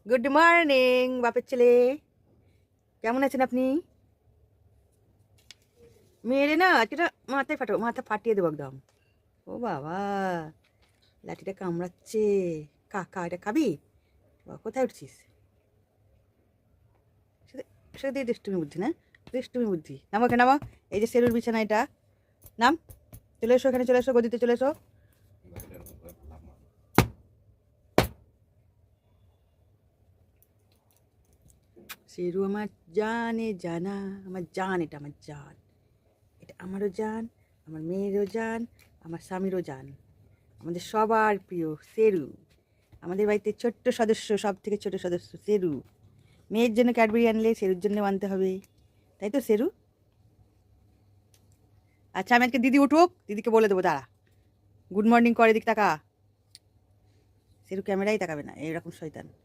Good morning বাপের ছেলে, কেমন আছেন আপনি? মেরে না লাঠিটা মাথায় ফাটো, মাথা ফাটিয়ে দেবো একদম। ও বাবা, লাঠিটা কামড়াচ্ছে। কাকা এটা খাবি? কোথায় উঠছিস? সেটা দুষ্টুমি বুদ্ধি না, দুষ্টুমি বুদ্ধি। নামো এখানে নামো। এই যে সেরুর বিছানা এটা, নাম। চলে এসো এখানে, চলে এসো গদিতে চলে এসো। সেরু আমার জানে জানা, আমার জান, এটা আমার জান, এটা আমারও জান, আমার মেয়েরও জান, আমার স্বামীরও জান, আমাদের সবার প্রিয় সেরু। আমাদের বাড়িতে ছোট্ট সদস্য, সব থেকে ছোট সদস্য সেরু। মেয়ের জন্য ক্যাডবেরি আনলে সেরুর জন্য আনতে হবে, তাই তো সেরু? আচ্ছা, আমি আজকে দিদি উঠুক, দিদিকে বলে দেবো, দাঁড়া। গুড মর্নিং করে দিক তাকা। সেরু ক্যামেরাই তাকাবে না, এরকম শয়তান।